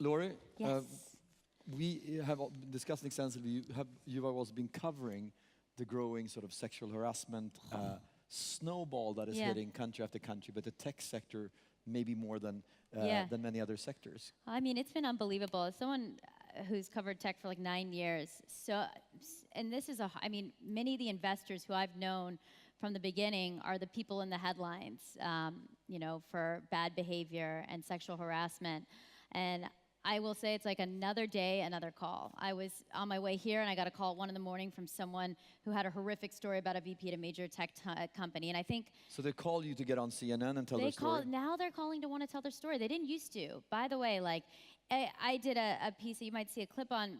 Laurie, Yes. we have discussed extensively, you have also been covering the growing sort of sexual harassment snowball that is hitting country after country, but the tech sector maybe more than many other sectors. I mean, it's been unbelievable. As someone who's covered tech for like 9 years, and this is I mean, many of the investors who I've known from the beginning are the people in the headlines, you know, for bad behavior and sexual harassment. And I will say it's like another day, another call. I was on my way here and I got a call at 1 in the morning from someone who had a horrific story about a VP at a major tech company. And I think... So they call you to get on CNN and tell their story? Now they're calling to want to tell their story. They didn't used to. By the way, like, I did a piece, you might see a clip on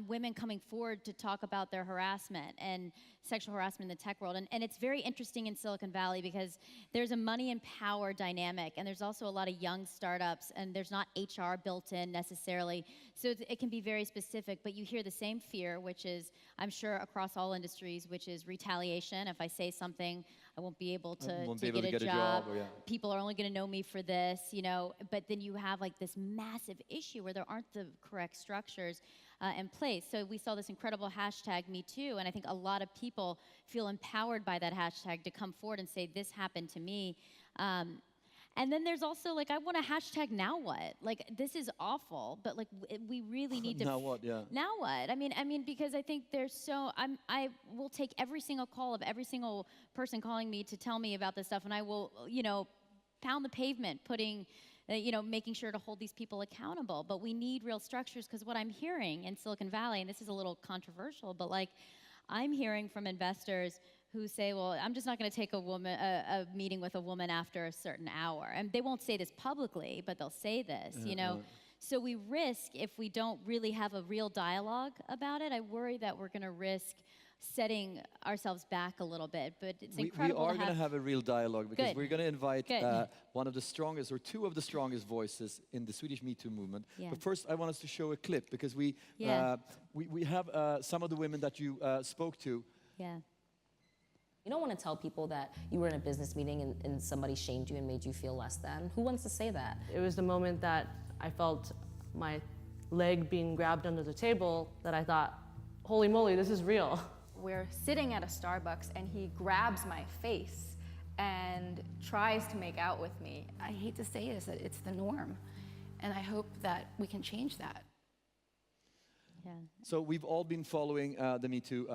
women coming forward to talk about their harassment and sexual harassment in the tech world. And it's very interesting in Silicon Valley because there's a money and power dynamic, and there's also a lot of young startups, and there's not HR built in necessarily. So it can be very specific, but you hear the same fear, which is, I'm sure, across all industries, which is retaliation. If I say something, I won't be able to get a job. People are only going to know me for this, you know. But then you have like this massive issue where there aren't the correct structures in place. So we saw this incredible hashtag #MeToo, and I think a lot of people feel empowered by that hashtag to come forward and say, this happened to me. And then there's also like, I want a hashtag now what? Like, this is awful, but like we really need to... Now what, yeah. Now what? I mean, because I think there's I will take every single call of every single person calling me to tell me about this stuff, and I will, you know, pound the pavement, putting... you know, making sure to hold these people accountable. But we need real structures, because what I'm hearing in Silicon Valley, and this is a little controversial, but like I'm hearing from investors who say, well, I'm just not going to take a meeting with a woman after a certain hour. And they won't say this publicly, but they'll say this, you know. So we risk, if we don't really have a real dialogue about it, I worry that we're going to risk setting ourselves back a little bit, but it's incredible. We are going to have a real dialogue, because we're going to invite one of the strongest, or two of the strongest voices in the Swedish Me Too movement. But first, I want us to show a clip, because we have some of the women that you spoke to. You don't want to tell people that you were in a business meeting and somebody shamed you and made you feel less than. Who wants to say that? It was the moment that I felt my leg being grabbed under the table that I thought, holy moly, this is real. We're sitting at a Starbucks and he grabs my face and tries to make out with me. I hate to say this, that it's the norm, and I hope that we can change that. So we've all been following the Me Too.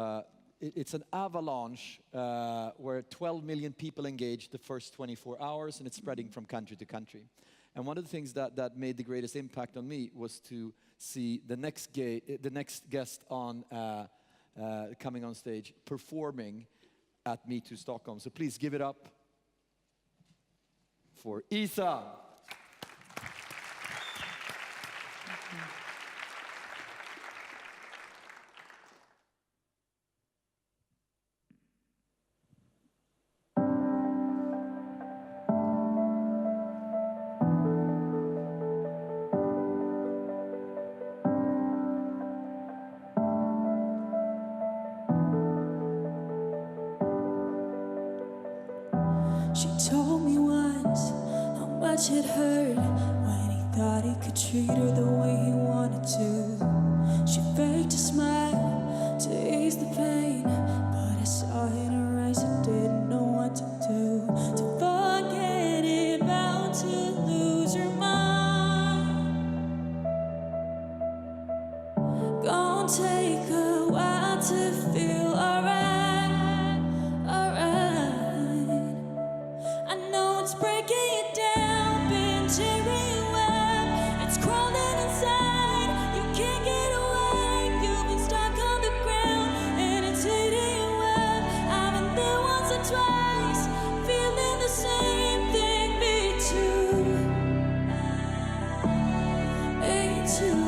It's an avalanche where 12 million people engaged the first 24 hours, and it's spreading from country to country. And one of the things that made the greatest impact on me was to see the next guest on coming on stage performing at Me Too Stockholm. So please give it up for Isa. She told me once how much it hurt when he thought he could treat her the way he wanted to. She faked a smile to ease the pain, but I saw in her eyes I didn't know what to do. To forget it, bound to lose your mind. Gonna take a while to feel alright. It's breaking you down, been tearing you up. It's crawling inside, you can't get away. You've been stuck on the ground, and it's eating you up. I've been there once or twice, feeling the same thing. Me too, me too.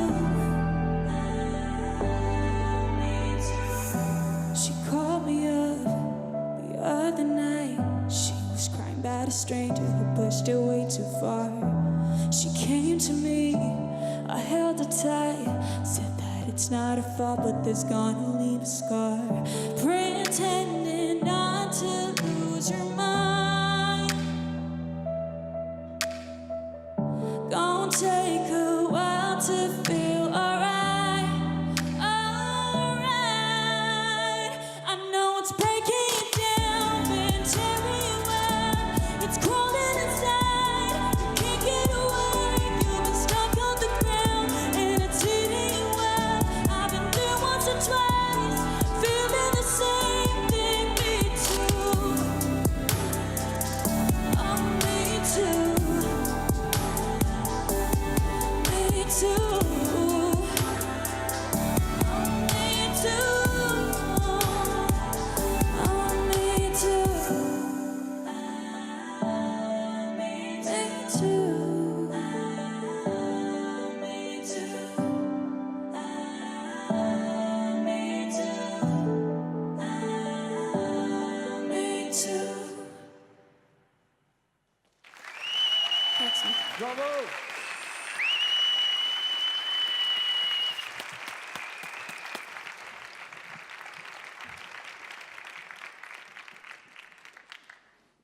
She called me up the other night. She was crying about a stranger who pushed her way too far. She came to me, I held her tight, said that it's not her fault, but there's gonna leave a scar. Pretending not to lose your mind. Gonna take a while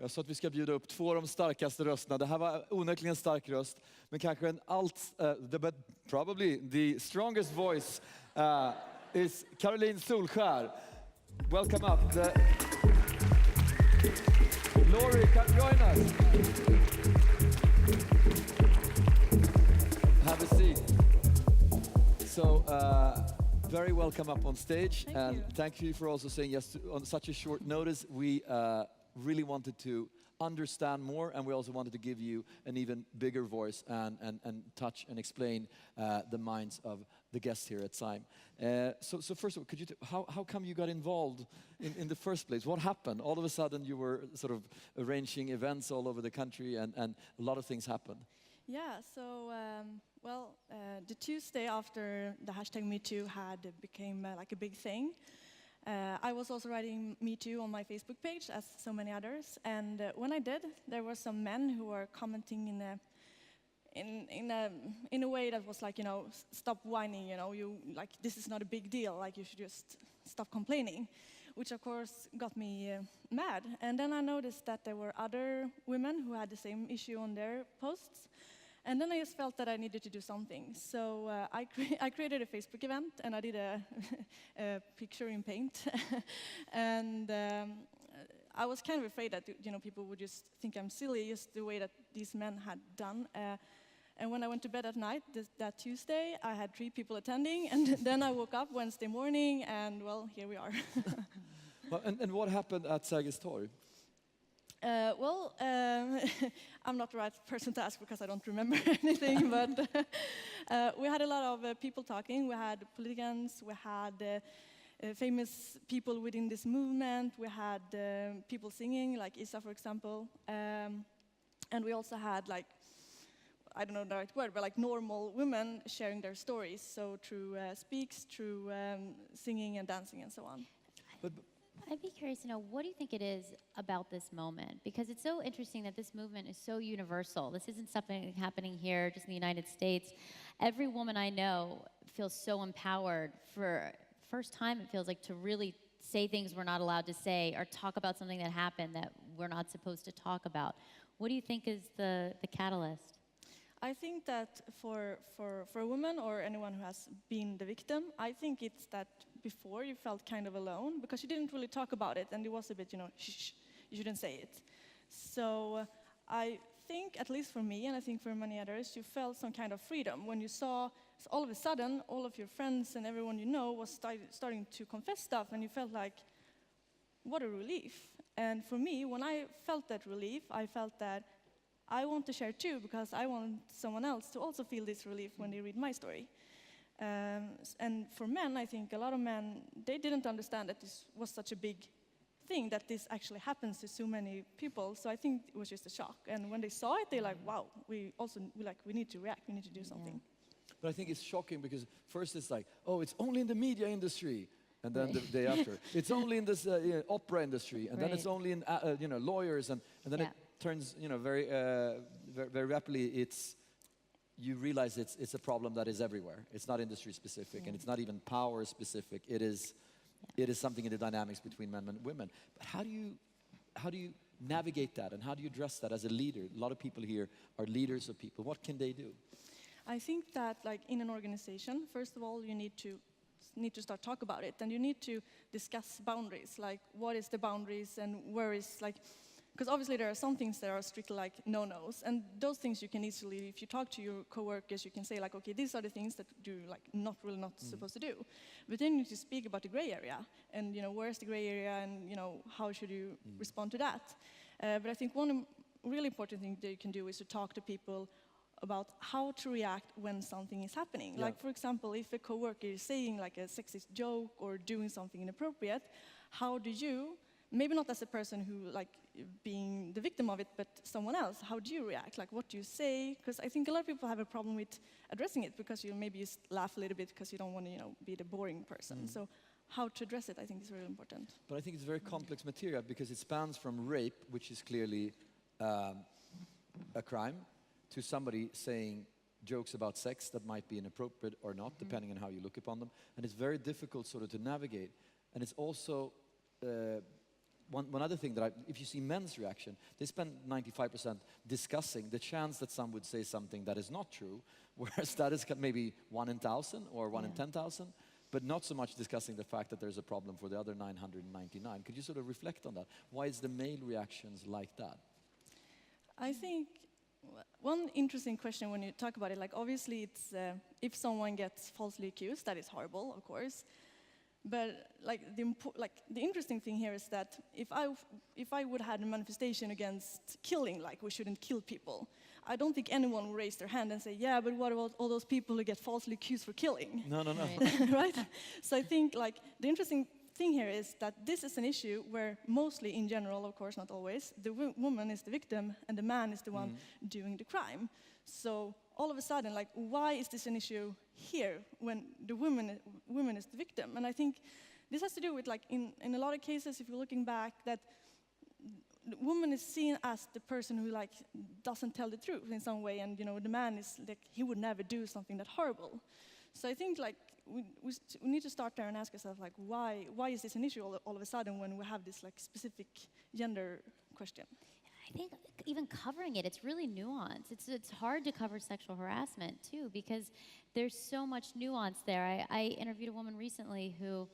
Jag sa att vi ska bjuda upp två av de starkaste rösterna. Det här var onekligen en stark röst, men kanske but probably the strongest voice is Carolin Solskär. Welcome up. Laurie, come join us. Have a seat. So, very welcome up on stage. Thank you for also saying yes on such a short notice. We really wanted to understand more, and we also wanted to give you an even bigger voice and touch and explain the minds of the guests here at Sime. So first of all, could you how come you got involved in the first place? What happened? All of a sudden you were sort of arranging events all over the country, and a lot of things happened. Yeah, so, the Tuesday after the hashtag Metoo became like a big thing, I was also writing Metoo on my Facebook page, as so many others, and when I did, there were some men who were commenting in a way that was like, stop whining, this is not a big deal, like you should just stop complaining, which of course got me mad. And then I noticed that there were other women who had the same issue on their posts. And then I just felt that I needed to do something. So I created a Facebook event, and I did a picture in paint. And I was kind of afraid that people would just think I'm silly, just the way that these men had done. And when I went to bed at night that Tuesday, I had 3 people attending, and then I woke up Wednesday morning, and well, here we are. Well, and what happened at Sergels Torg? I'm not the right person to ask because I don't remember anything, but we had a lot of people talking. We had politicians, we had famous people within this movement, we had people singing, like Isa, for example, and we also had, like, I don't know the right word, but like normal women sharing their stories, so through speaks, through singing and dancing and so on. I'd be curious to know, what do you think it is about this moment? Because it's so interesting that this movement is so universal. This isn't something happening here just in the United States. Every woman I know feels so empowered for first time, it feels like, to really say things we're not allowed to say or talk about something that happened that we're not supposed to talk about. What do you think is the catalyst? I think that for a woman or anyone who has been the victim, I think it's that before you felt kind of alone because you didn't really talk about it, and it was a bit, shh, you shouldn't say it. So I think, at least for me, and I think for many others, you felt some kind of freedom when you saw, so all of a sudden, all of your friends and everyone you know was starting to confess stuff, and you felt like, what a relief. And for me, when I felt that relief, I felt that I want to share too, because I want someone else to also feel this relief when they read my story. And for men, I think a lot of men, they didn't understand that this was such a big thing, that this actually happens to so many people. So I think it was just a shock. And when they saw it, they're like, wow, we need to react, we need to do something. But I think it's shocking because first it's like, oh, it's only in the media industry. And then the day after, it's only in this opera industry. And then it's only in lawyers. And then it turns, very rapidly, you realize it's a problem that is everywhere. It's not industry specific, and it's not even power specific. It is something in the dynamics between men and women. But how do you navigate that, and how do you address that as a leader? A lot of people here are leaders of people. What can they do? I think that, like, in an organization, first of all, you need to start talk about it, and you need to discuss boundaries, like what is the boundaries and where is, like, because obviously there are some things that are strictly like no-nos, and those things you can easily, if you talk to your coworkers, you can say like, okay, these are the things that you're like not supposed to do. But then you need to speak about the gray area, and where's the gray area, and how should you respond to that. But I think one really important thing that you can do is to talk to people about how to react when something is happening. Yeah. Like, for example, if a coworker is saying like a sexist joke or doing something inappropriate, how do you, maybe not as a person who like being the victim of it, but someone else, how do you react? Like, what do you say? Because I think a lot of people have a problem with addressing it because you maybe just laugh a little bit because you don't want to, be the boring person. So how to address it, I think, is really important. But I think it's very complex material because it spans from rape, which is clearly a crime, to somebody saying jokes about sex that might be inappropriate or not, depending on how you look upon them. And it's very difficult sort of to navigate. And it's also one other thing that if you see men's reaction, they spend 95% discussing the chance that some would say something that is not true, whereas that is maybe 1 in 1,000 or 1 in 10,000, but not so much discussing the fact that there's a problem for the other 999. Could you sort of reflect on that? Why is the male reactions like that? I think one interesting question when you talk about it, like obviously it's if someone gets falsely accused, that is horrible, of course. But like the interesting thing here is that if I would have a manifestation against killing, like we shouldn't kill people, I don't think anyone would raise their hand and say, yeah, but what about all those people who get falsely accused for killing? No. Right? So I think like the interesting thing here is that this is an issue where mostly in general, of course not always, the woman is the victim and the man is the one doing the crime. So all of a sudden, like, why is this an issue here when the woman is the victim? And I think this has to do with, like, in a lot of cases, if you're looking back, that the woman is seen as the person who, like, doesn't tell the truth in some way, and, you know, the man is, like, he would never do something that horrible. So I think, like, we need to start there and ask ourselves, like, why is this an issue all of a sudden when we have this, like, specific gender question? I think even covering it, it's really nuanced. It's hard to cover sexual harassment too, because there's so much nuance there. I interviewed a woman recently who,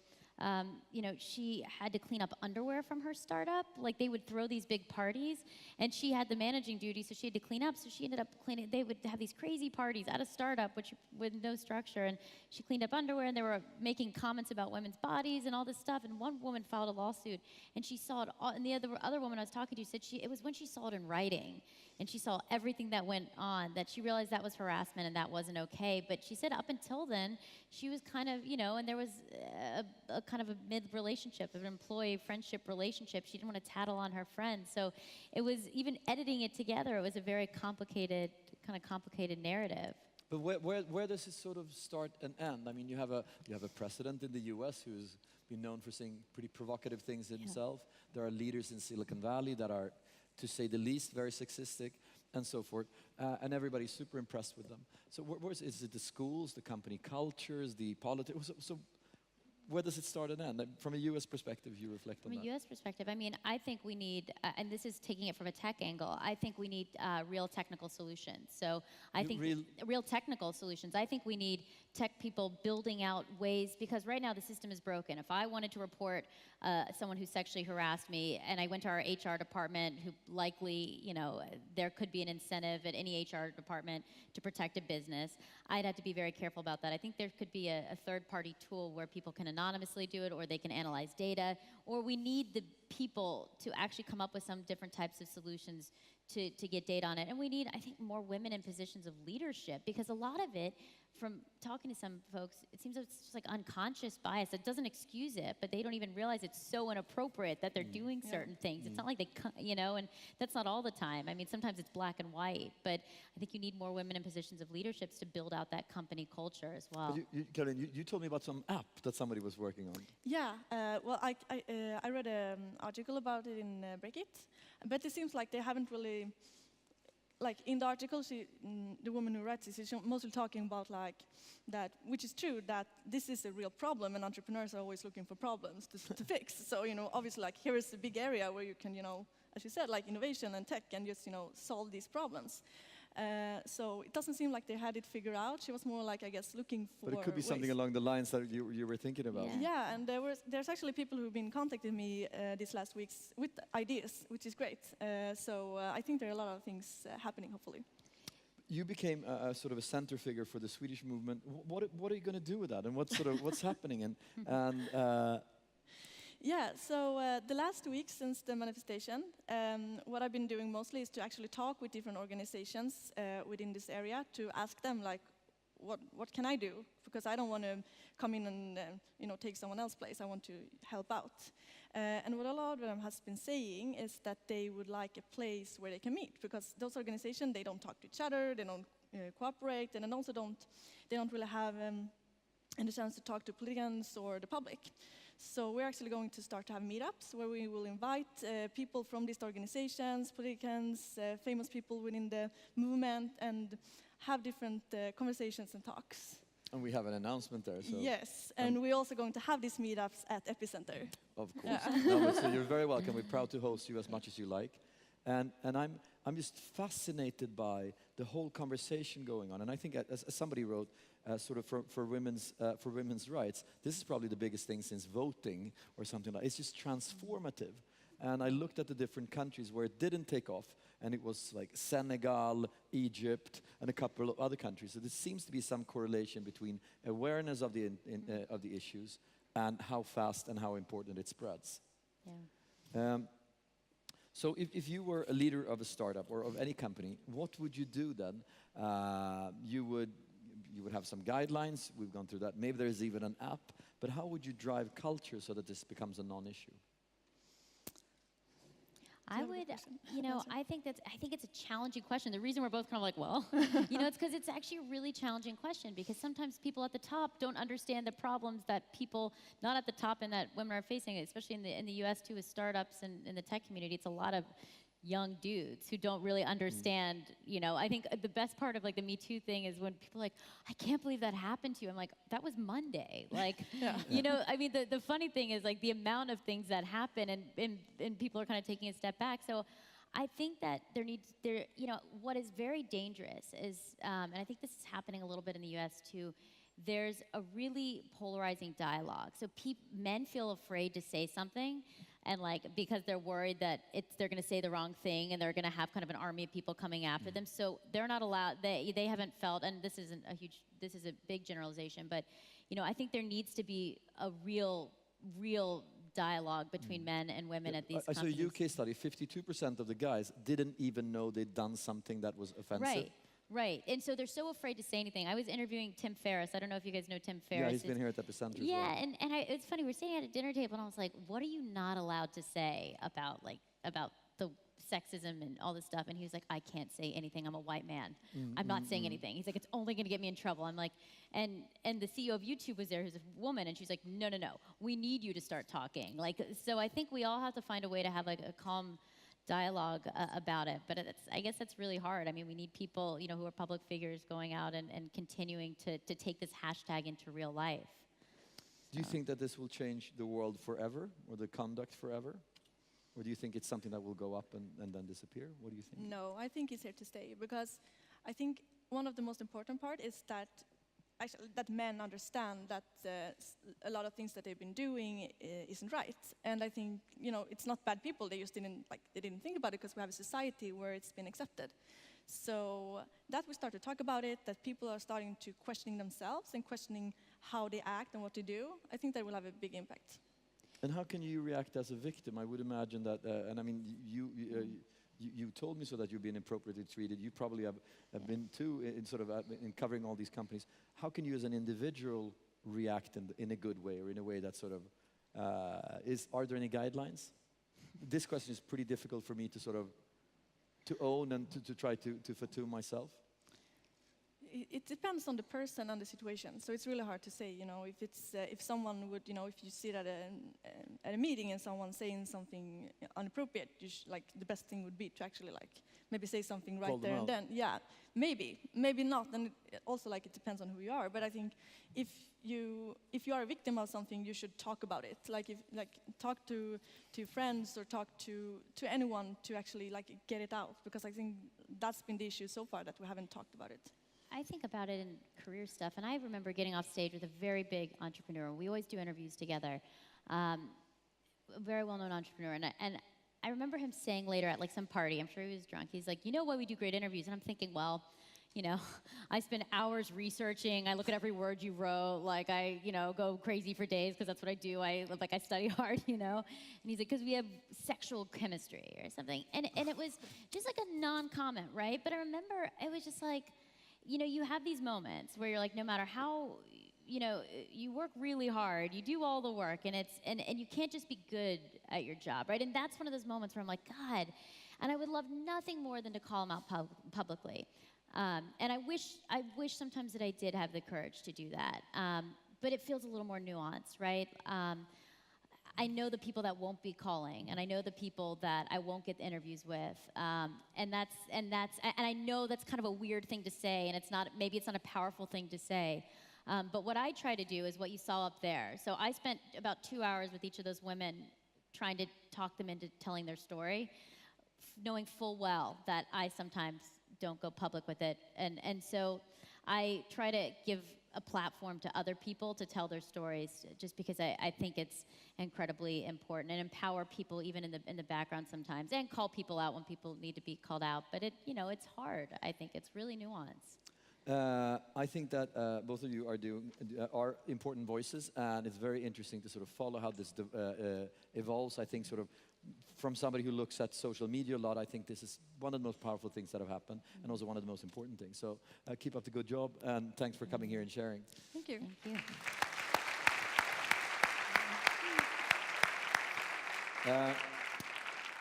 you know, she had to clean up underwear from her startup. Like, they would throw these big parties, and she had the managing duty, so she had to clean up. So she ended up cleaning. They would have these crazy parties at a startup, which with no structure, and she cleaned up underwear, and they were making comments about women's bodies and all this stuff. And one woman filed a lawsuit, and she saw it all. And the other woman I was talking to said it was when she saw it in writing, and she saw everything that went on, that she realized that was harassment and that wasn't okay. But she said up until then, she was kind of, you know, and there was a kind of a mid-relationship, an employee-friendship relationship. She didn't want to tattle on her friends. So it was, even editing it together, it was a very complicated narrative. But where does it sort of start and end? I mean, you have a president in the U.S. who's been known for saying pretty provocative things himself. There are leaders in Silicon Valley that are, to say the least, very sexistic, and so forth. And everybody's super impressed with them. So is it the schools, the company cultures, the politics? So where does it start and end? From a U.S. perspective, you reflect on that. From a U.S. perspective, I mean, I think we need, and this is taking it from a tech angle, I think we need real technical solutions. So I think real technical solutions. I think we need tech people building out ways, because right now the system is broken. If I wanted to report someone who sexually harassed me, and I went to our HR department, who likely, you know, there could be an incentive at any HR department to protect a business, I'd have to be very careful about that. I think there could be a third-party tool where people can anonymously do it, or they can analyze data, or we need the people to actually come up with some different types of solutions to get data on it. And we need, I think, more women in positions of leadership, because a lot of it, from talking to some folks, it seems it's just like unconscious bias. It doesn't excuse it, but they don't even realize it's so inappropriate that they're doing certain things. It's not like they, you know, and that's not all the time. I mean, sometimes it's black and white, but I think you need more women in positions of leaderships to build out that company culture as well. Carolin, you told me about some app that somebody was working on. Yeah, well, I read an article about it in Breakit, but it seems like they haven't really, like in the article, the woman who writes this, she's mostly talking about like that, which is true, that this is a real problem, and entrepreneurs are always looking for problems to fix. So, you know, obviously, like here is a big area where you can, you know, as you said, like innovation and tech, and just, you know, solve these problems. So it doesn't seem like they had it figured out. She was more like, I guess, looking for But it could be something along the lines that you were thinking about. Yeah, and there's actually people who've been contacting me these last weeks with ideas, which is great. So I think there are a lot of things happening, hopefully. You became a sort of a center figure for the Swedish movement. What are you going to do with that, and what's happening? And yeah, so the last week since the manifestation, what I've been doing mostly is to actually talk with different organizations within this area to ask them, like, what can I do? Because I don't want to come in and you know, take someone else's place. I want to help out. And what a lot of them has been saying is that they would like a place where they can meet, because those organizations, they don't talk to each other, they don't cooperate, and then also they don't really have any chance to talk to politicians or the public. So we're actually going to start to have meetups where we will invite people from these organizations, politicians, famous people within the movement, and have different conversations and talks. And we have an announcement there. So Yes, and we're also going to have these meetups at Epicenter. of course. No, but so you're very welcome. We're proud to host you as much as you like. And I'm just fascinated by the whole conversation going on. And I think, as somebody wrote, sort of for women's rights, this is probably the biggest thing since voting or something like. It's just transformative. And I looked at the different countries where it didn't take off, and it was like Senegal, Egypt, and a couple of other countries. So there seems to be some correlation between awareness of the issues and how fast and how important it spreads. Yeah. So if you were a leader of a startup or of any company, what would you do then? You would have some guidelines. We've gone through that. Maybe there's even an app. But how would you drive culture so that this becomes a non-issue? I would, I think it's a challenging question. The reason we're both kind of like, well, it's because it's actually a really challenging question, because sometimes people at the top don't understand the problems that people not at the top and that women are facing, especially in the US too, with startups and in the tech community. It's a lot of young dudes who don't really understand, I think the best part of like the Me Too thing is when people are like, I can't believe that happened to you. I'm like, that was Monday. Like, I mean, the funny thing is like the amount of things that happen and people are kind of taking a step back. So I think that what is very dangerous is, and I think this is happening a little bit in the US too, there's a really polarizing dialogue. So men feel afraid to say something, and like because they're worried that they're going to say the wrong thing, and they're going to have kind of an army of people coming after them. So they're not allowed. They haven't felt, and this is a big generalization, but I think there needs to be a real dialogue between men and women at these I saw a companies. UK study. 52% of the guys didn't even know they'd done something that was offensive. Right, and so they're so afraid to say anything. I was interviewing Tim Ferriss. I don't know if you guys know Tim Ferriss. Yeah, he's been here at Epicenter as well. Yeah, and it's funny. We're sitting at a dinner table, and I was like, "What are you not allowed to say about the sexism and all this stuff?" And he was like, "I can't say anything. I'm a white man. I'm not saying anything." He's like, "It's only going to get me in trouble." I'm like, and the CEO of YouTube was there, who's a woman, and she's like, "No, we need you to start talking." Like, so I think we all have to find a way to have like a calm dialogue about it, but I guess that's really hard. I mean, we need people, who are public figures going out and continuing to take this hashtag into real life. Do you think that this will change the world forever, or the conduct forever? Or do you think it's something that will go up and then disappear? What do you think? No, I think it's here to stay, because I think one of the most important part is that men understand that a lot of things that they've been doing isn't right. And I think, it's not bad people. They just didn't think about it because we have a society where it's been accepted. So that we start to talk about it, that people are starting to questioning themselves and questioning how they act and what they do, I think that will have a big impact. And how can you react as a victim? I would imagine that, and I mean, you told me so that you've been appropriately treated. You probably have been too in covering all these companies. How can you as an individual react in a good way, or in a way that sort of, are there any guidelines? This question is pretty difficult for me to own and to try to fathom myself. It depends on the person and the situation, so it's really hard to say. If someone would, if you sit at a meeting and someone's saying something inappropriate, the best thing would be to actually maybe say something right there and then. Yeah, maybe not, and also it depends on who you are. But I think if you are a victim of something, you should talk about it. Talk to friends or talk to anyone to actually get it out, because I think that's been the issue so far, that we haven't talked about it. I think about it in career stuff, and I remember getting off stage with a very big entrepreneur. We always do interviews together, a very well-known entrepreneur, and I remember him saying later at some party, I'm sure he was drunk, he's like, why we do great interviews? And I'm thinking, well, I spend hours researching, I look at every word you wrote, I, go crazy for days, because that's what I do, I study hard, And he's like, because we have sexual chemistry or something, and it was just a non-comment, right? But I remember it was just you have these moments where you're no matter how, you work really hard, you do all the work, and you can't just be good at your job, right? And that's one of those moments where I'm like, God, and I would love nothing more than to call him out publicly. And I wish sometimes that I did have the courage to do that. But it feels a little more nuanced, right? I know the people that won't be calling, and I know the people that I won't get the interviews with, and I know that's kind of a weird thing to say, and maybe it's not a powerful thing to say, But what I try to do is what you saw up there. So I spent about 2 hours with each of those women trying to talk them into telling their story, knowing full well that I sometimes don't go public with it. And so I try to give a platform to other people to tell their stories, just because I think it's incredibly important, and empower people even in the background sometimes, and call people out when people need to be called out. But it's hard. I think it's really nuanced. I think that both of you are important voices, and it's very interesting to sort of follow how this evolves. I think sort of from somebody who looks at social media a lot, I think this is one of the most powerful things that have happened, and also one of the most important things. So keep up the good job, and thanks for coming here and sharing. Thank you. Thank you.